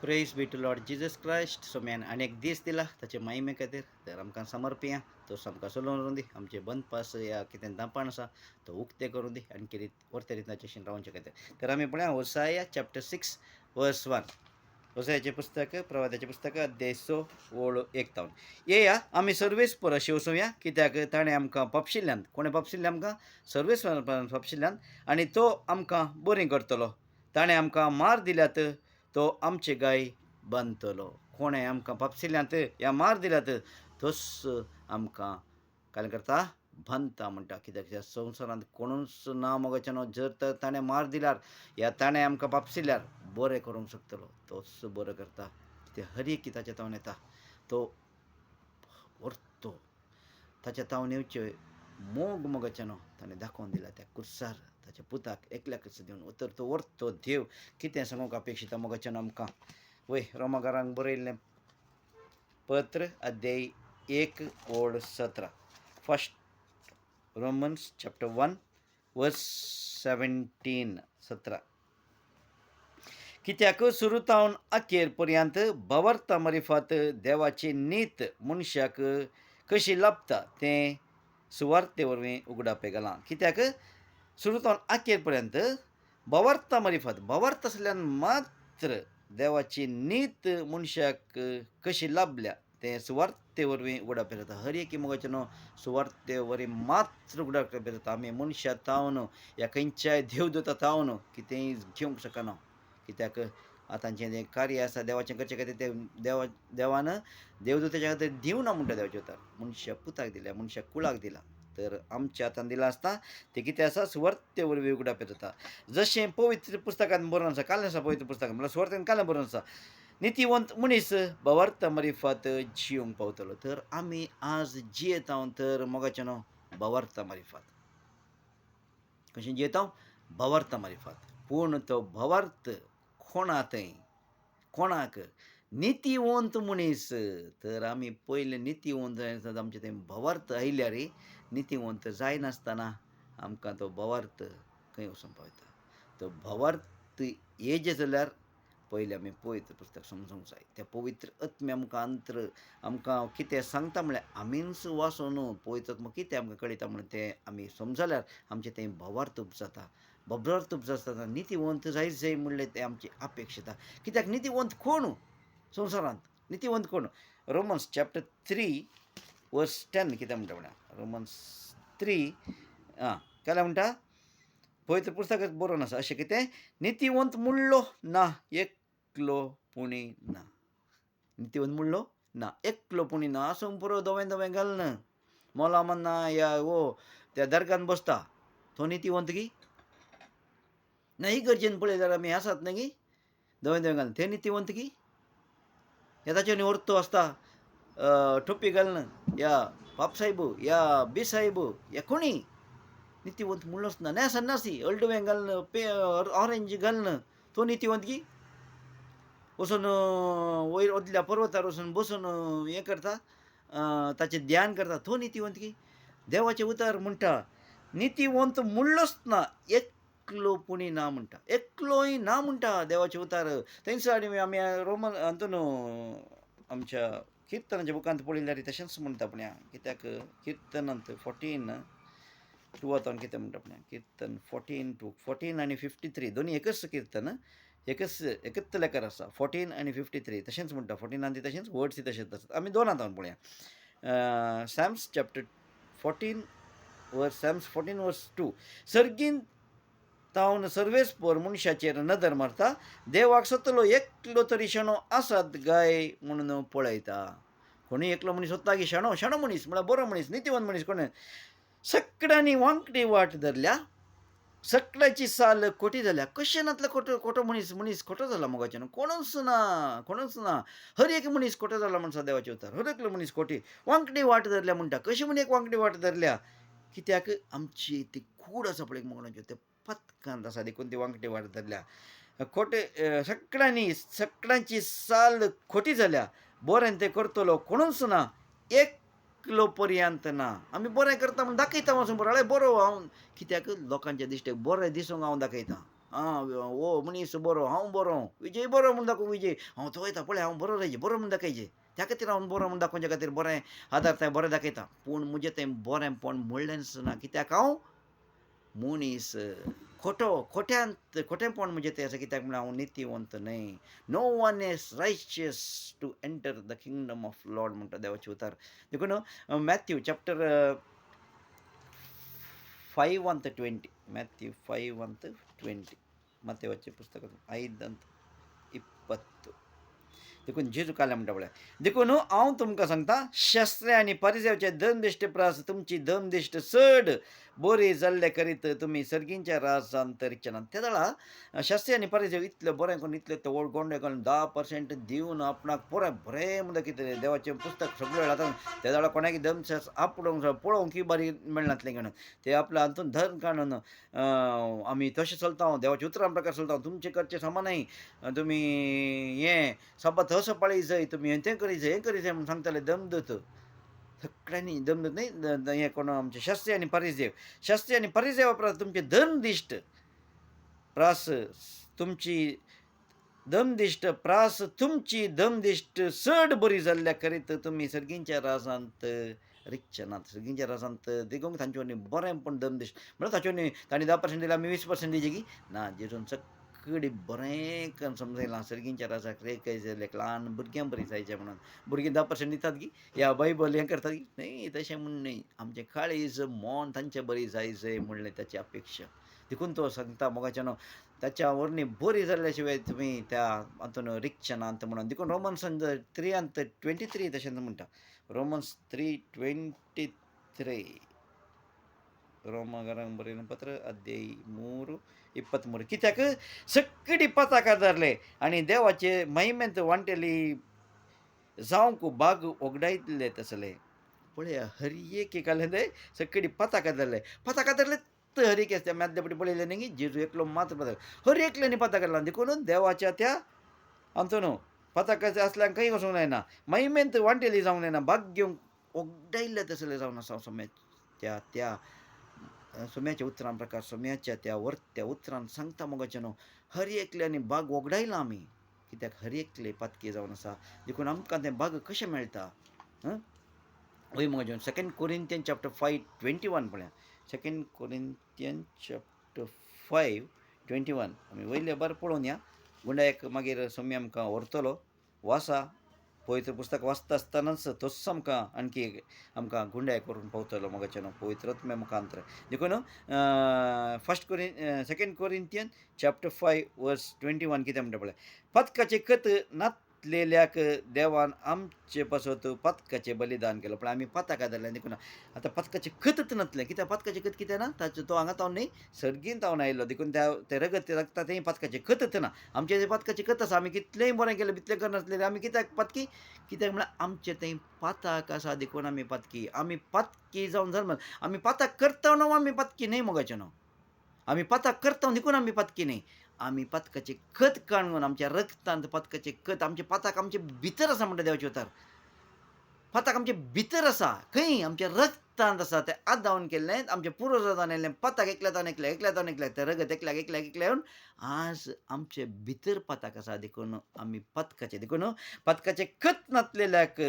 Praise be to lord Jesus Christ सोम्यान अनेक दीस दिला ताचे महिमे खातीर तर आमकां समर्पिया तो आमकां सोलोवन दी आमचे बंद पास या कितें दापण आसा तो उक्ते करून दी आनी कितें वर्ते रिताचें रावचे खातीर तर आमी पळया होसाया चॅप्टर 6 वर्स 1 होसायाचें पुस्तक प्रवादाचें पुस्तक अध्याय 6 ओळ 1 तावन येया आमी सर्वेस्पर अशें वचोवया कित्याक ताणें आमकां पपशिल्ल्यान कोणें पपशिल्लें आमकां सर्वेस्परान पपशिल्ल्यान आनी तो आमकां बरें करतलो ताणें आमकां मार दिल्यात तो आमचे गाय बांदतलो कोणें आमकां पापसिल्ल्यांत या मार दिल्यात तोच आमकां काय करता बांदता म्हणटा कित्याक ह्या संवसारांत कोणूच ना मोगाचें न्हू जर तर ताणें मार दिल्यार या ताणें आमकां पापसिल्ल्यार बरें करूंक शकतलो तोच बरें करता ते हर एक ताचे तावन येता तो व्हरतो ताच्या तावन येवचे मोग मोगाचें न्हू ताणें दाखोवन दिला त्या कुर्सार ताच्या पुताक एकल्याकच दिवन उतर तो व्हरतो देव कितें सांगूंक अपेक्षिता मोगाचें न्हू आमकां वय रोमाकारांक बरयल्लें पत्र अध्याय 1 ओळ 17 फर्स्ट रोमन्स चॅप्टर 1 वर्स 17 कित्याक सुरूतावन अखेर पर्यंत भवर्ता मरिफात देवाची नीत मनशाक कशी लाभता तें सुवार्ते वरवीं उगडापे घालां कित्याक सुरूतावन अखेर पर्यंत भवर्ता मरिफात भवर्त आसल्यान मात्र देवाची नीत मनशाक कशी लाभल्या तें सुवार्ते वरवीं उगडापे जाता हर एक मोगाचें न्हू सुवार्ते वरवीं मात्र उगडापे जाता आमी मनशां तावन ह्या खंयच्याय देवदूता तावन कितेंय घेवंक शकना कित्याक आतांचें जें कार्य आसा देवाचें करचे खातीर तें देवान देवदूताच्या खातीर दिवना म्हणटा देवाचे उतार मनशा पुताक दिल्या मनशा कुळाक दिला तर आमच्या हातान दिला आसता ते कितें आसा सुवार्ते वरवीं उगडापे जाता जशें पवित्र पुस्तकांत बरोवन आसा काल आसा पवित्र पुस्तकांत म्हळ्यार सुवार्तेन काल बरोवन आसा नितीवंत मनीस भवार्थ मरिफात जिवंक पावतलो तर आमी आज जियेता तर मोगाचें न्हू भवार्थ मरिफात कशें जियेता भवार्थ मरिफात पूण तो भवार्थ कोणा थंय कोणाक नितीवंत मनीस तर आमी पयले नितीवंत जाय आमचे थंय भवार्थ आयल्यार नितीवंत जायनासतना आमकां तो भवार्थ खंय वचून पावयता तो भवार्थ येजे जाल्यार पयलीं आमी पवित्र पुस्तक समजूंक जाय तें पवित्र आत्मे आमकां अंतर आमकां कितें सांगता म्हळ्यार आमीच वाचून पवित्र आत्मा कितें आमकां कळयता म्हण तें आमी समजल्यार आमचें तें भवार्थ जाता भवार्थ जाता नितीवंत जायच जाय म्हणलें तें आमची अपेक्षिता कित्याक नितीवंत कोण संवसारांत नितीवंत कोण रोमन्स चॅप्टर 3 वर्स 10 कितें म्हणटा म्हळ्यार रोमन्स 3 केलें म्हणटा पवित्र पुस्तकांत बरोवन आसा अशें कितें नितीवंत म्हणलो ना एकलो पुणी ना नितीवंत म्हणलो ना एकलो पुणी ना आसूंक पुरो दोवें दोवें घालना मोला मन्ना या त्या दर्गान बसता तो नितीवंत गी ना ही गरजेन पळय जाल्यार आमी आसात न्ही गी दोवें दोवें घालून ते नितीवंत गी हे ताचे व्हरतो आसता टोपी घालना या पाप साहेब या बी साहेब या कोणी नितीवंत म्हणलोच ना नाही सन्नासी अल्डवें घालनं ऑरेंज घालनं तो नितीवंत की वचून वयर वदल्या पर्वतार वचून बसून हें करता ताचें ध्यान करता तो नितीवंत की देवाचे उतार म्हणटा नितीवंत म्हणलोच ना एकलो पुणी ना म्हणटा एकलोय ना म्हणटा देवाचे उतार थंयसर आमी रोमन हातून आमच्या किर्तनाच्या बुकांत पळयल्यार तशेंच म्हणटा पुण्या कित्याक किर्तनांत 14 टुवातावन कितें म्हणटा पुण्या किर्तन 14 आनी 53 दोनी एकच किर्तन एकच लेकर आसा 14 आनी 53 तशेंच म्हणटा 14 तशेंच वर्ड्स तशेंच आसात आमी दोन आतां पळया सॅम्स चॅप्टर 14 वर्स 2 सर्गीन तावन सर्वेस्पर मनशाचेर नदर मारता देवाक सतलो एकलो तरी शेणो आसात गाय म्हणून पळयता कोणी एकलो मनीस सोदता की शेणो मनीस म्हळ्यार बरो मनीस नितीवंत मनीस कोण सगळ्यांनी वांकडी वाट धरल्या सगळ्याची साल खोटी जाल्या कशें नातलो खोटो मनीस खोटो जाला मोगाचें कोणूच ना हर एक मनीस खोटो जाला म्हणटा देवाचे उतार हर एकलो मनीस खोटी वांकडी वाट धरल्या म्हणटा कशी म्हण एक वांकडी वाट धरल्या कित्याक आमची ती कूड आसा पळय मोगणाची ते पत्कांत आसा देखून ती वांकडी वाट धरल्या खोटे सगळ्यांची साल खोटी जाल्या बरें तें करतलो कोणूच ना एकलो पर्यंत ना आमी बरें करता म्हण दाखयता वचून बरो बरो हांव कित्याक लोकांच्या दिश्टेक बरें दिसूंक हांव दाखयतां ओ मनीस बरो हांव बरो विजय बरो म्हूण दाखोव विजय हांव तो वयता पळय हांव बरो रावचें बरो म्हूण दाखयचें त्या खातीर हांव बरो म्हूण दाखोवचे खातीर बरें आदार तें बरें दाखयता पूण म्हजें तें बरेंपण म्हणलेंच ना कित्याक हांव मनीस खोटेपण म्हणजे तें आसा कित्याक म्हळ्यार हांव नितीवंत न्हय no one is righteous to enter the kingdom of lord म्हणटा देवाचे उतार देखून Matthew chapter 5 and 20 Matthew 5 and 20 ಮತ್ತೇವಚ್ಚೆ ಪುಸ್ತಕ 5:20 देखून जेजू काल्या म्हणटा पळय देखून हांव तुमकां सांगता शास्त्री आनी परिसेवाचे दमदिश्ट प्रास तुमची दमदिश्ट चड बरी जाल्ले करीत तुमी सर्गींच्या राजांत रिच्चनात त्या वेळा शास्त्री आनी परिसेव इतले बरें करून इतले ते गोंडे घालून 10% दिवन आपणाक पुराय बरें म्हणटा कितें देवाचें पुस्तक सगळे वेळ आतां त्या वेळा कोणाक दमशास आपडोंक पळोवंक की बरी मेळनातलें म्हणून ते आपल्या हातून धन काडून आमी तशें चलता देवाच्या उतरां प्रकार चलता तुमचे करचे समानय तुमी हें सब्बत असो पाळीजय तुमी हें करीत जाय म्हूण सांगताले दमदूत सगळ्यांनी दमदूत न्हय हें कोण आमचे शास्त्री आनी परिसेवा परस तुमचे दमदिश्ट प्रास तुमची दमदिश्ट चड बरी जाल्ल्या करीत तुमी सर्गींच्या राजांत रिच्चनात सर्गींच्या राजांत देखून तांचे वरवीं बरेंपण दमदिश्ट म्हणून तांचे वरवीं तांणी 10% दिल्यार आमी 20% दिवचे की ना जेजून सगळीं बरें करून समजयलां सर्गींच्या राजाक रे जाल्याक ल्हान भुरग्यां बरीं जायचें म्हणून भुरगीं 10% दितात की या बायबल हें करतात की न्हय तशें म्हूण न्हय आमचें काळीज मोन तांचें बरी जायचें म्हणलें ताची अपेक्षा देखून तो सांगता मोगाच्यान त्याच्या वरवीं बरी जाल्ल्या शिवाय तुमी त्या हातून रिच्चनात म्हणून देखून रोमन्स 3:23 तशें म्हणटा रोमन्स 3:23 रोमकारांक बरयलें पत्र अध्याय 3:23 कित्याक सगळीं पताका धरले आनी देवाचे महिमेंत वांटेली जावंक बाग ओगडायतले तसले पळया हर एक आलें सगळीं पताका धरले हर एक त्या मॅथ्यापटी पळयलें न्ही की जेजू एकलो मात्र पताका हर एकल्यांनी पताका धरला देखून देवाच्या त्या हातून पताकाचे असल्यांक खंय वचूंक जायना महिमेंत वांटेली जावंक जायना भाग घेवंक ओगडायल्ले तसले जावन आसा सोम्याच्या त्या सोम्याच्या उतरां प्रकार सोम्याच्या त्या वर्त्या उतरान सांगता मोगाचें न्हू हर एकल्यांनी बाग ओगडायला आमी कित्याक हर एकले पातकी जावन आसा देखून आमकां तें बाग कशें मेळटा वय मोगाचें 2 कोरिंथियन चॅप्टर 5:21 पळया 2 कोरिंथियन चॅप्टर 5:21 आमी वयले बरें पळोवन या गुंडायक मागीर सोमी आमकां व्हरतलो वाचा पवित्र पुस्तक वाचता आसतनाच तोच आमकां गुंडाय करून पावतलो मोगाचें पवित्रात्म्या मुखांतर देखून 2 कोरिंथियन चॅप्टर 5:21 कितें म्हणटा पळय पतकाचे खत नातलेल्याक देवान आमचे पासत पतकाचें बलिदान केलं पण आमी पताका धरल्या देखून आतां पतकाचें खतच नातलें कित्याक पतकाचें खत कितें ना ताचो तो हांगा तावन न्ही सर्गीन तावन आयिल्लो देखून ते रगत रगता तें पतकाचें खतच ना आमचें जें पतकाचें खत आसा आमी कितलेंय बरें केलें कितलें करनासलें आमी कित्याक पतकी कित्याक म्हळ्यार आमचें तें पाताक आसा देखून आमी पतकी जावन जल्मला आमी पाताक करता न्हू आमी पतकी न्हय मोगाचें न्हू आमी पाताक करता देखून आमी पतकी न्हय आमी पतकाचें खत काडून आमच्या रगतांत पतकाचें खत आमचे पाताक आमचे भितर आसा म्हणटा देवाचे उतार पाताक आमचे भितर आसा खंय आमच्या रगतांत आसा तें आत धांवन केल्लें आमच्या पुर्वजांनी आयिल्लें पाताक एकल्याक तें रगत एकल्याक येवन आज आमचे भितर पाताक आसा देखून आमी पतकाचें खत नातलेल्याक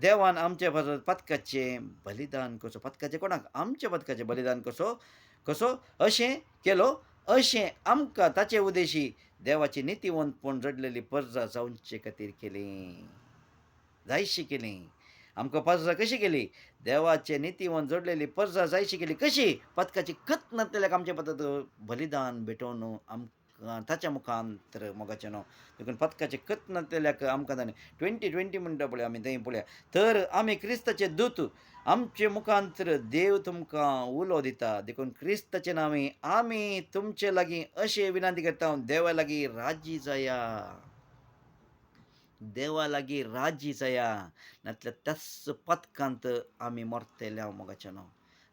देवान आमचे पतकाचें बलिदान कसो पतकाचें कोणाक आमच्या पतकाचें बलिदान कसो अशें केलो अशें आमकां ताचे उद्देशी देवाची नितीवंतपण जडलेली परजा जावचे खातीर केली जायशी केली आमकां परजा कशी केली देवाचे नितीवंत जोडलेली परजा जायशी केली कशी पतकाची खत नातलेल्याक आमचे पद्दत बलिदान भेटोवन आमकां ताच्या मुखांतर मोगाचें न्हू देखून पतकाचें खत नातलेल्याक आमकां ताणें 2020 म्हणटा पळय आमी थंय पळया तर आमी क्रिस्ताचे दूत आमचे मुखांतर देव तुमकां उलो दिता देखून क्रिस्ताचे नांवे आमी तुमचे लागीं अशें विनंती करता देवा लागीं राजी जाया नातल्यार त्याच पतकांत आमी मरतले मोगाचें न्हू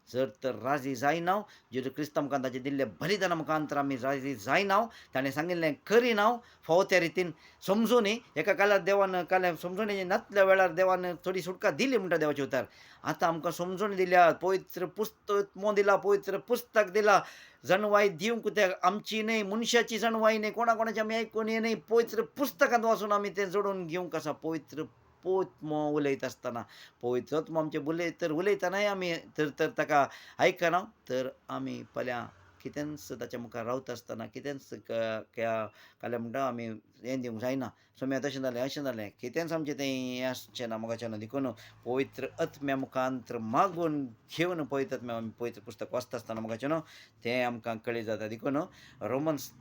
जर तर राजी जायनाव जेजू क्रिस्ता मुखार ताचे दिल्ले बलिदाना मुखांतर आमी राजी जायनाव ताणें सांगिल्लें करिनाव फावो त्या रितीन समजून एका काळार देवान काल्यां समजून नासल्या वेळार देवान थोडी सुटका दिली म्हणटा देवाचे उतार. आतां आमकां समजून दिल्या पवित्र पुस्तक दिला पवित्र पुस्तक दिला जणवाई दिवंक त्या आमची न्हय मनशाची जणवाई न्हय कोणाची आमी आयकून ये न्हय पवित्र पुस्तकांत वाचून आमी तें जोडून घेवंक आसा पवित्र पोत्मो उलयता आसतना पवित्र आत्मो आमचे उलयतनाय आमी तर ताका आयकना तर आमी फाल्यां कितेंच ताच्या मुखार रावता आसतना कितेंच काल्या म्हणटा आमी हें दिवंक जायना सोम्या तशें जालें अशें जालें कितेंच आमचें तें हें आसचें ना मोगाचें देखून पवित्र आत्म्या मुखांतर मागून घेवन पवित्र आत्म्या आमी पवित्र पुस्तक वाचता आसतना मोगाचें न्हू तें आमकां कळ्ळें जाता देखून रोमन्स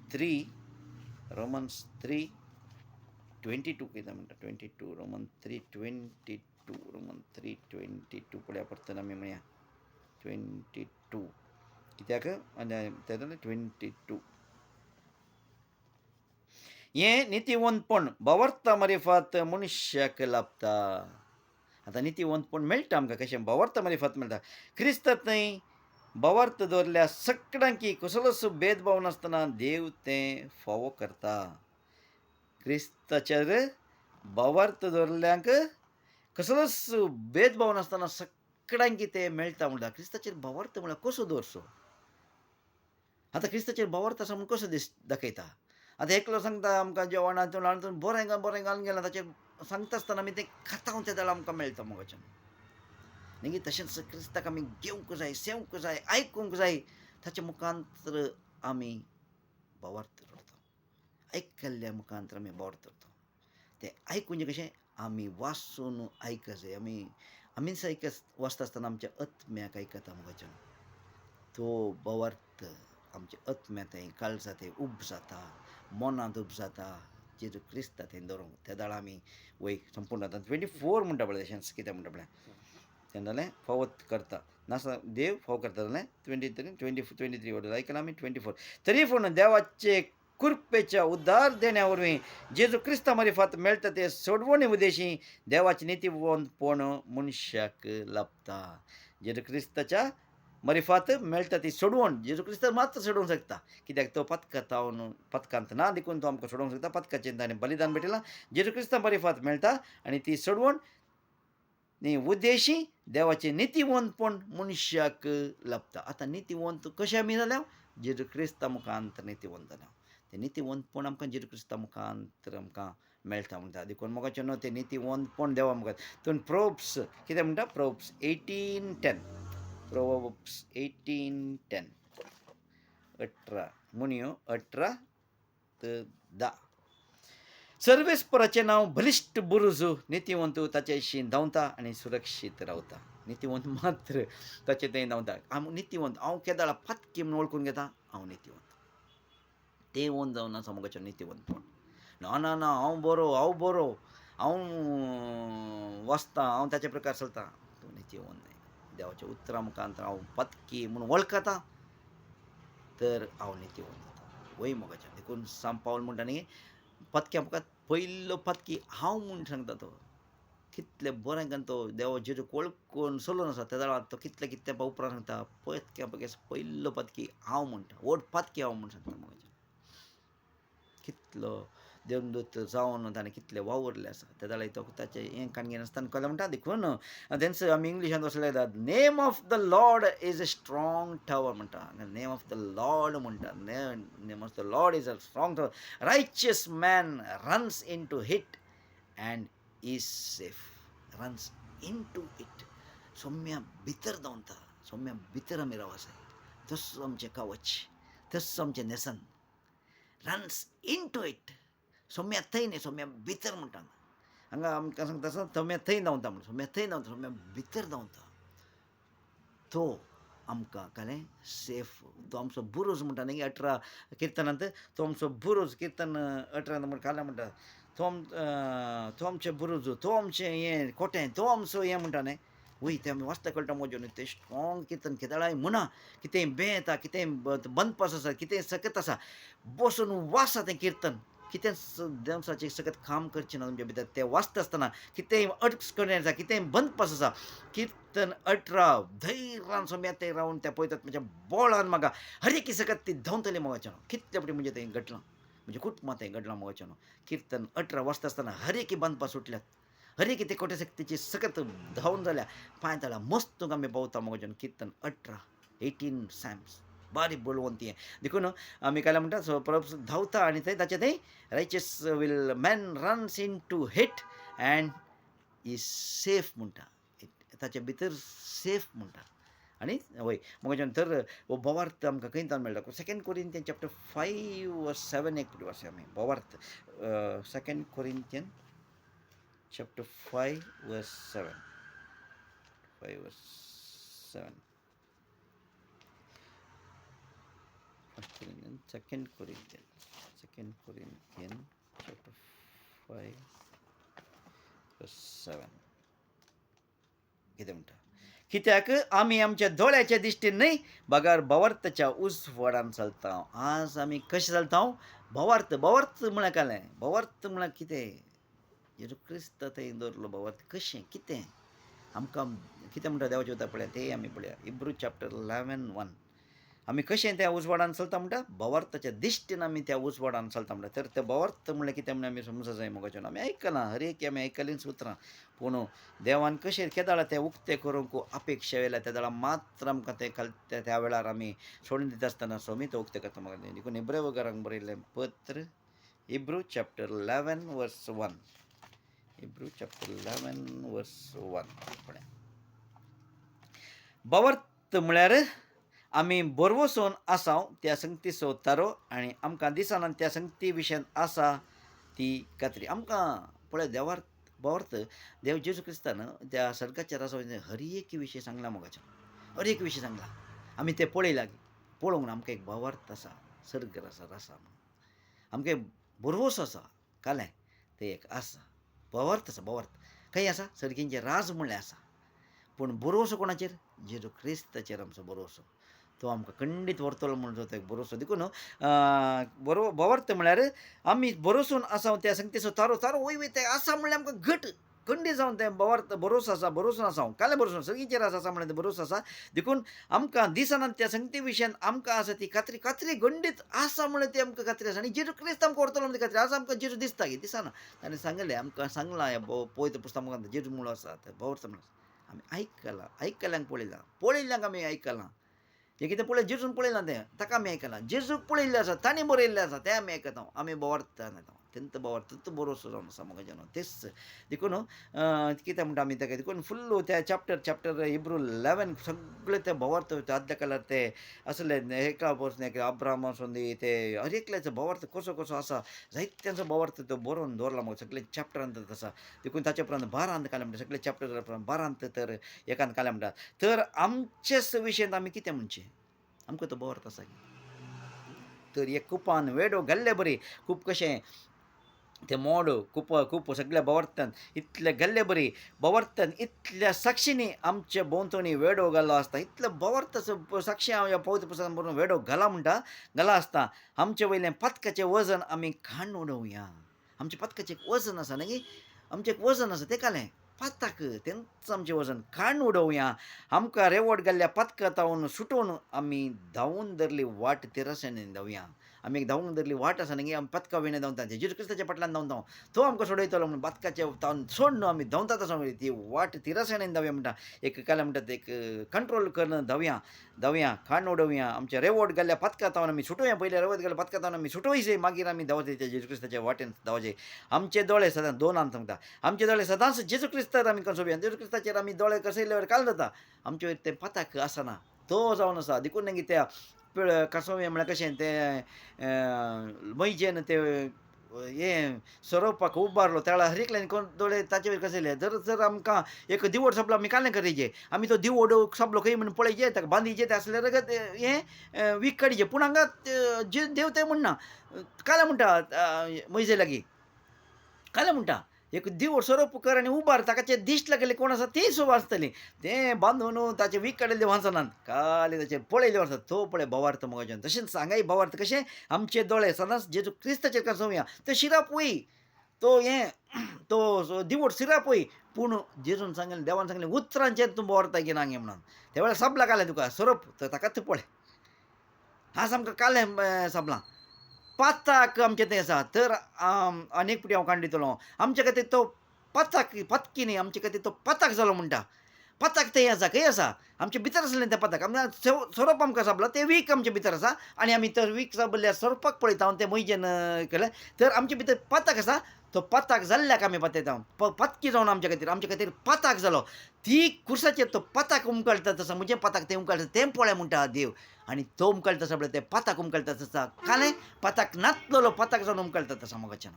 3:22 कितें म्हणटा 22 रोमन 3:22 रोमन 3:22 पळया परतून आमी म्हणया 22 कित्याक तें 22 हें नितीवंतपण बवर्ता मरिफात मनशाक लाभता. आतां नितीवंतपण मेळटा आमकां कशें बवर्ता मरिफात मेळटा क्रिस्तांत थंय बवर्त दवरल्या सगळ्यांकी कसलोच भेदभाव नासतना देव तें फावो करता. क्रिस्ताचेर बवर्त दवरल्यांक कसलोच भेदभाव नासतना सगळ्यांकी तें मेळटा म्हणटा क्रिस्ताचेर बवर्त म्हळ्यार कसो दवरचो. आतां क्रिस्ताचेर बवर्त आसा म्हूण कसो दाखयता. आतां एकलो सांगता आमकां जेवण हातून बरें घालून गेलां ताचेर सांगता आसतना आमी तें खाता त्या वेळार आमकां मेळटा मोगाचें. न्ही तशेंच क्रिस्ताक आमी घेवंक जाय सेवंक जाय आयकूंक जाय ताच्या मुखांतर आमी बवर्त दवरता. आयकल्ल्या मुखांतर आमी बवर्त दवरता. तें आयकून कशें आमी वाचून आयकत जाय आमीच आयकत वाचता आसतना आमच्या आत्म्याक आयकता मोगाचें. तो बवर्त आमच्या आत्म्यांत काळजांत उब जाता मनांत उब जाता जेजू क्रिस्ता थंय दवरूंक त्या दाळा आमी वयर संपूर्ण जाता 24 म्हणटा पळय तशेंच कितें म्हणटा पळय तें जालें फावो करता नासा देव फावो करता जालें 23 वर्ड आयकलां आमी 24 तरी पूण देवाचे कृपेच्या उद्दार देण्या वरवीं जेजू क्रिस्ता मरिफात मेळटा ते सोडवणी उदेशी देवाचें नितीवंतपण मनशाक लाभता. जेजू क्रिस्ताच्या मरिफात मेळटा ती सोडवण जेजू क्रिस्ता मात्र सोडूंक शकता कित्याक तो पथकांत ना देखून तो आमकां सोडूंक शकता पथकाचें ताणें बलिदान भेटलां जेजू क्रिस्ता मरिफात मेळटा आनी ती सोडवण न्ही उद्देशी देवाचें नितीवंतपण मनशाक लाभता. आतां नितीवंत कशें आमी जाल्या जेजू क्रिस्ता मुखांतर नितीवंत जाल्या तें नितीवंतपण आमकां जेजू क्रिस्ता मुखांतर आमकां मेळटा म्हणटा देखून मोगाचें न्हू तें नितीवंतपण देवा मुखार तुम प्रोब्स कितें म्हणटा प्रोब्स 18:10 प्रोब्स 18:10 18 म्हणयो 18:10 सर्वेस्पराचें नांव बलिश्ट बुरूज नितीवंत ताचे इश्टी धांवता आनी सुरक्षीत रावता. नितीवंत मात्र ताचे थंय धांवता. हांव नितीवंत हांव केदाळा फातकी म्हूण वळखून घेता हांव नितीवंत. तेवंत जावन आसा मोगाचें नितीवंतपण. ना हांव बरो हांव वाचता हांव ताचे प्रकार चलता तो नितीवंत न्हय. देवाच्या उतरां मुखांतर हांव फातकी म्हूण वळखता तर हांव नितीवंत जाता. वय मोगाचें देखून सांत पावल म्हणटा न्ही फातक्या मुखार पयलो फातकी हांव म्हूण सांगता तो कितलें बरें घालून तो देव जेजू वळखून चलून आसा त्या वेळार तो कितल्या तेंपा उपरांत सांगता पयत्या पयलो फातकी हांव म्हणटा व्हड फातकी हांव म्हूण सांगता मोगाचें. कितलो देवदूत जावन ताणें कितलें वावरलें आसा त्या वेळार तो ताचें हें काणगेन आसतना कळ्ळें म्हणटा देखून तेंच आमी इंग्लिशांत वाचलें the name of the lord is a strong tower म्हणटा नेम ऑफ द लॉर्ड म्हणटा name of the lord is a strong tower righteous man runs in to it and is safe runs in to it सोम्या भितर धांवता सोम्या भितर आमी रावस जाय तस्सो आमचें कवच तस्सो आमचें नेसन रन्स इन टू इट सोम्या थंय न्ही सोम्या भितर म्हणटा हांगा आमकां सांगता सोम्या थंय धांवता म्हणून सोम्या थंय धांवता सोम्या भितर धांवता तो आमकां कळ्ळें सेफ तो आमचो बुरूज म्हणटा न्ही 18 किर्तनांत तो आमचो बुरूज किर्तन 18 म्हणटा काल्यां म्हणटा तो आमचें बुरूज तो आमचें हें कोटें तो आमचो हें म्हणटा न्ही वय तें आमी वाचता कळटा मजा न्ही तें स्ट्रॉंग किर्तन केदाळाय म्हणा कितेंय बें येता कितेंय बंदपास आसा कितेंय सकत आसा बसून वाचा तें किर्तन कितें देवसाचें सगळें काम करचें ना तुमच्या भितर तें वाचता आसतना कितेंय अटक करण्यार आसा कितेंय बंद पास आसा कीर्तन 18 धैर्यान सोम्याते रावन तें पळयतात म्हज्या बोळान म्हाका हर एक सगळ्यात ती धांवतली मोगाचें कितले फावटी म्हणजे तें घडलां म्हणजे कुटुंबात तें घडलां मोगाचें कीर्तन 18 वाचता आसतना हर एक बंद पास सुटल्यात हर एक ते कोटे शक्तीची सगळ्यात धांवन जाल्या पांय तळा मस्त आमी भोंवता मोगाचें कीर्तन 18 सॅम्स बारीक बळवंती हें देखून आमी काय म्हणटा सो परब धांवता आनी थंय ताचें थंय righteous will man runs in to it and is safe म्हणटा ताचे भितर सेफ म्हणटा आनी वय मोगाच्यान तर हो बोवार्थ आमकां खंयच्यान मेळटा सेकंड कोरिंथियन चॅप्टर 5:7 एक फावटी वाचया आमी बोवार्थ second Corinthian chapter 5:7 5:7 Second Corinthians chapter 5:7 कितें म्हणटा कित्याक आमी आमच्या दोळ्याच्या दिश्टीन न्हय बगार भवार्थाच्या उजवाडान चलता आज आमी कशें चलता भवार्थ भवार्थ म्हळ्यार कालें भवार्थ म्हळ्यार कितें जेजू क्रिस्त थंय दवरलो भवार्थ कशें कितें आमकां कितें म्हणटा देवाचें उतर पळया तें आमी पळया इब्रू चॅप्टर 11:1 आमी कशें त्या उजवाडान चलता म्हणटा भवार्थाच्या दिश्टीन आमी त्या उजवाडान चलता म्हणटा तर ते भवार्थ म्हणल्यार कितें म्हणून आमी समजूं जाय मोगाचें आमी आयकलां हर एक आमी आयकलींच उतरां पूण देवान कशें केदाळा तें उक्तें करूंक अपेक्षा येयल्या त्या दाळा मात्र आमकां तें त्या वेळार आमी सोडून दिता आसतना सोमीत उक्तें करता म्हाका देखून इब्रेवकारांक बरयल्लें पत्र इब्रू चॅप्टर 11:1 इब्रू चॅप्टर 11:1 पळय भवार्थ म्हळ्यार आमी बरवसून आसाव त्या संगती सोतारो आनी आमकां दिसना त्या संगती विशयान आसा ती खात्री आमकां पळय देवार भवार्थ देव जेजू क्रिस्तान त्या सर्गाचेर आसा हर एक विशय सांगला मोगाचें हर एक विशय सांगला आमी ते पळयला पळोवंक ना आमकां एक भवार्थ आसा सर्ग आसा आसा आमकां बरवस आसा कालें तें एक आसा भवार्थ आसा भवार्थ खंय आसा सर्गींचें राज म्हणलें आसा पूण बरोवसो कोणाचेर जेजू क्रिस्ताचेर आमचो बरोवसो तो आमकां खंडीत व्हरतलो म्हणून तो एक बरोवसो देखून बरो भवार्थ म्हळ्यार आमी बरोवसून आसा त्या संगतीचो तारो तारो वय वय ते आसा म्हणल्यार आमकां घट खंडीत जावन तें भवार्थ बरोवसो आसा बरोवसून आसा काले बरोवसून सगळींचेर आसा म्हणल्यार तें बरोवसो आसा देखून आमकां दिसना त्या संगती विशयान आमकां आसा ती खात्री खात्री खंडीत आसा म्हणल्यार ती आमकां खात्री आसा आनी जेजू क्रिस्त आमकां व्हरतलो म्हणून खात्री आसा आमकां जेजू दिसता की दिसना ताणें सांगलें आमकां सांगलां पवित्र पुस्तकांत जेजू म्हणून आसा भवार्थ म्हणून आमी आयकल्यांक पळयल्यांक आमी आयकलां जें कितें पळय जेजून पळयलां तें ताका आमी आयकलां जेजूक पळयल्लें आसा ताणें बरयल्लें आसा तें आमी आयकता आमी भवार्थान येता तेंत भवार्थांत बरोवसो जावन आसा म्हाका जाणून तेच देखून कितें म्हणटा आमी ताका देखून फुल्ल त्या चॅप्टर इब्रू 11 सगळे ते भवार्थ आदल्या काळार ते असले एका पासून एक अब्राहम वचून ते हर एकल्याचो भवार्थ कसो कसो आसा जायत्यांचो भवार्थ तो बरोवन दवरला म्हाका सगळे चॅप्टरांत आसा देखून ताचे उपरांत 12 कालें म्हणटा सगळे चॅप्टर 12 तर एकांत कालें म्हणटा तर आमचेच विशयान आमी कितें म्हणचें आमकां तो भवार्थ आसा तर एक कुपान वेडो घाल्ले बरी खूब कशें ते मोड खूप सगळ्या भवार्थान इतले घाल्ले बरी भवार्थान इतल्या साक्षींनी आमच्या भोंवतणी वेडो घालो आसता इतले भवार्थ साक्षी हांव ह्या पवित्र पुस्तकान बरोवन वेडो घाला म्हणटा घाला आसता आमचे वयलें पथकाचें वजन आमी खाण उडोवया आमचें पथकाचें एक वजन आसा न्ही आमचें एक वजन आसा तें कालें पथक तेंच आमचें वजन खाण उडोवया आमकां रेवट घाल्ल्या पथकातावन सुटोवन आमी धांवून धरली वाट तिरासांनी धांवया आमी एक धांवून धरली वाट आसा न्ही आमी पथका विणें धांवता जेजू क्रिस्ताच्या फाटल्यान धांवता तो आमकां सोडयतलो म्हणून पथकाचे सोड न्हू आमी धांवतात आसा ती वाट तिरासांनी धांवया म्हणटा एक कालें म्हणटा एक कंट्रोल करून धांवया खाण उडोवया आमच्या रेवट घाल्ल्या पथकातावन आमी सुटोवया पयलीं रेवट घाल्ल्या पथकातावन आमी सुटोवचें मागीर आमी धांवचे जेजू क्रिस्ताच्या वाटेन धांवचे आमचे दोळे सदांच दोन आंत सांगता आमचे दोळे सदांच जेजू क्रिस्तार आमी कसोवया जेजू क्रिस्ताचेर आमी दोळे कसयल्यावर काल जाता आमचे वयर तें पथक आसना तो जावन आसा देखून नेगी त्या कसोवया म्हळ्यार कशें तें मैजेन ते हें सोरोवपाक उबारलो त्या वेळार हर एकल्यान कोण दोळे ताचे वयर कसयले जर आमकां एक दिवड सोंपलो आमी कालें करचें आमी तो दिवड सोंपलो खंय म्हणून पळयचें ताका बांदीचें तें आसल्यार हें वीक काडचें पूण हांगा देव तें म्हणना कालें म्हणटा मैजे लागीं कालें म्हणटा एक दिवस सोरोप कर आणि उबार ताकाचे दिश्ट लागले कोण आसा ती सुवा आसतली ते बांदून ताचे वीक काडले वाचनात काले ताचे पळयले वचत तो पळय भवार्थ मोगाच्यान तशेंच सांगाय भवार्थ कशें आमचे दोळे सदांच जेजू क्रिस्ताचेर कसोवया ते शिराप वय तो हें तो दिवट सिराप वय पूण जेजून सांगलें देवान सांगलें उतरांचेर तूं बोवार्थ घेवन आंगे म्हणून त्या वेळार सबला काले तुका सोरोप तर ताकाच पळय हा सामको काले सबलां पाताक आमचें तें आसा तर आनीक फुटी हांव काण दितलो आमचे खातीर तो पताक पतकी न्ही आमचे खातीर तो पताक जालो म्हणटा पताक तें आसा खंय आसा आमचे भितर आसलें तें पताक सोरोप आमकां सापला तें वीक आमचे भितर आसा आनी आमी तर वीक सापल्ल्या सोरोपाक पळयता हांव तें मैजेन केलें तर आमचे भितर पताक आसा तो पताक जाल्ल्याक आमी पतयता पतकी जावन आमचे खातीर पताक जालो ती कुर्साचेर तो पताक उमकळटा तसो म्हणजे पताक तें उमकळटा तें पळय म्हणटा देव आनी तो उमकळटा तसो पळय तें पताक उमकळटा तसा काले पताक नाचलेलो पताक जावन उमकळटा तसा मोगाच्यान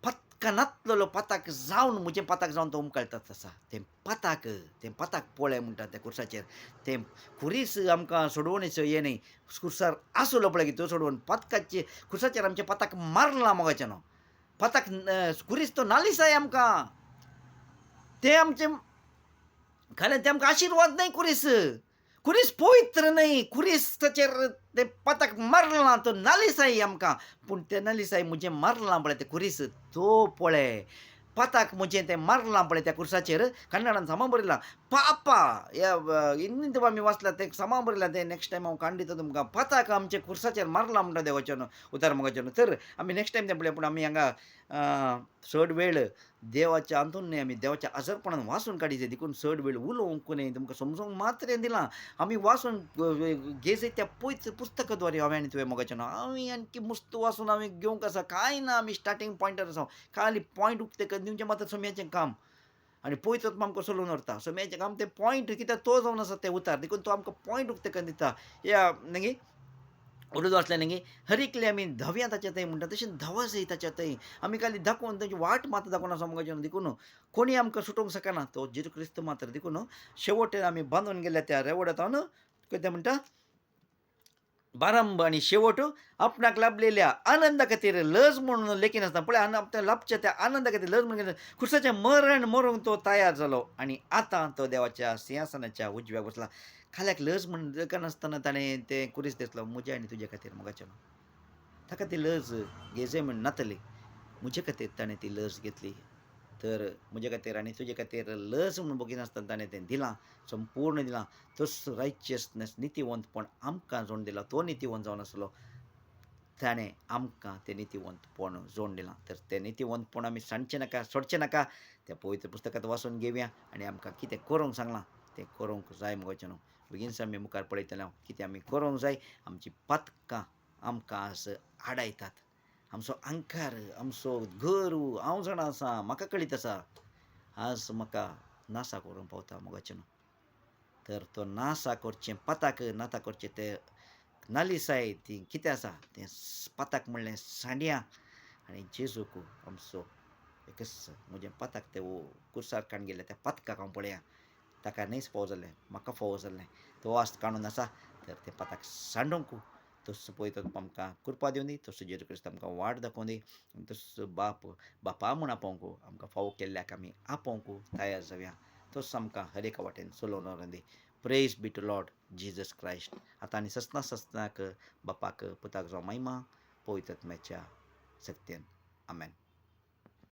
पतका नाचलेलो पताक जावन म्हजें पताक जावन तो उमकळटा तसा तें पताक पळय म्हणटा त्या कुर्साचेर तें खुरीस आमकां सोडवणेचो हें न्ही कुर्सार आसलो पळय तो सोडवून पतकाचे कुर्साचेर आमचे पताक मारला मोगाच्यान पताक खुरीस तो नालिसाय आमकां तें आमचें खरें तें आमकां आशिर्वाद न्हय खुरीस खुरीस पवित्र न्हय खुरीस ताचेर तें पताक मारलां तो नालिसाय आमकां पूण तें नालिसाय म्हजें मारलां पळय तें खुरीस तो पळय पताक म्हजें तें मारलां पळय त्या कुर्साचेर कन्नडान सामा बरयलां पापा ह्या हिंदींत आमी वाचलां तें सामा बरयलां तें नॅक्स्ट टायम हांव काण दिता तुमकां पताक आमच्या कुर्साचेर मारलां म्हणटा देवाच्यान उतार मोगाच्यान तर आमी नॅक्स्ट टायम तें पळया पूण आमी हांगा चड वेळ देवाच्या हातून न्ही आमी देवाच्या आजरपणान वाचून काडीचे देखून चड वेळ उलोवंक न्ही तुमकां समजोवंक मात्र हें दिलां आमी वाचून घेयचे त्या पयत पुस्तकाद्वारे हांवें आनी तुवें मोगाच्यान हांवें आनकी मस्त वाचून हांवें घेवंक आसा कांय ना आमी स्टार्टींग पॉयंटार आसा खाली पॉयंट उक्ते करून दिवचें मात्र सोम्याचें काम आनी पयत आमकां चलोवन व्हरता सोम्याचें काम तें पॉयंट कित्याक तो जावन आसा तें उतार देखून तो आमकां पॉयंट उक्ते करून दिता या न्ही उडत वाचलें न्ही हरिकले आमी धव्या ताच्या थंय म्हणटा तशें धवा जाय ताच्या थंय आमी खाली दाखोवन ताची वाट मात दाखोवन आसा मोगाच्यान देखून कोणी आमकां सुटोवंक शकना तो जेजू क्रिस्त मात्र देखून शेवट आमी बांदून गेल्या त्या रेवडांतावन कितें म्हणटा बारंब आणि शेवट आपणाक लाभलेल्या आनंदा खातीर लज म्हणून लेखीन आसता पळय आपल्या लाभच्या त्या आनंदा खातीर लज म्हणून खुर्साचें मरण मरूंक तो तयार जालो आनी आतां तो देवाच्या सिंहासनाच्या उजव्याक बसला खाल्याक लज म्हण नासतना ताणें तें कुरीस दिसलो म्हजे आनी तुजे खातीर मोगाचें ताका ती लज घेजय म्हण नातली म्हजे खातीर ताणें ती लज घेतली तर म्हजे खातीर आनी तुजे खातीर लज म्हूण बगीन आसतना ताणें तें दिलां संपूर्ण दिलां तोच रायचियसनेस नितीवंतपण आमकां जोड दिला तो नितीवंत जावन आसलो ताणें आमकां तें नितीवंतपण जोड दिलां तर तें नितीवंतपण आमी सांडचें नाका सोडचें नाका त्या पवित्र पुस्तकांत वाचून घेवया आनी आमकां कितें करूंक सांगलां तें करूंक जाय मुगोचें न्हू बेगीनच आमी मुखार पळयतले हांव कितें आमी करूंक जाय आमची पथकां आमकां आज आडायतात आमचो आंकार आमचो घर हांव जाणा आसा म्हाका कळीत आसा आज म्हाका नासा करूंक पावता मोगाचें न्हू तर तो नासा करचें पताक नाता करचें तें नालिसाय ती कितें आसा तें पताक म्हणलें सांडया आनी जेजूक आमचो एकच म्हजें पताक तें कुर्सार काडून गेल्या त्या पतकाक हांव पळया ताका न्हयच फोव जाल्लें म्हाका फोव जाल्लें तो आज काडून आसा तर तें पताक सांडूंक तस पळयत आमकां कृपा दिवं दी तसो जेजू क्रिस्त आमकां वाट दाखोवन दी तसो बापा म्हूण आपोवंक आमकां फावो केल्ल्याक आमी आपोवंक तयार जावया तोच आमकां हर एका वाटेन चलोवन व्हरोन the praise be to lord Jesus Christ आतां आनी सस्नाक बापाक पुताक जावं महिमा पवित्र आत्म्याच्या शक्तीन आमेन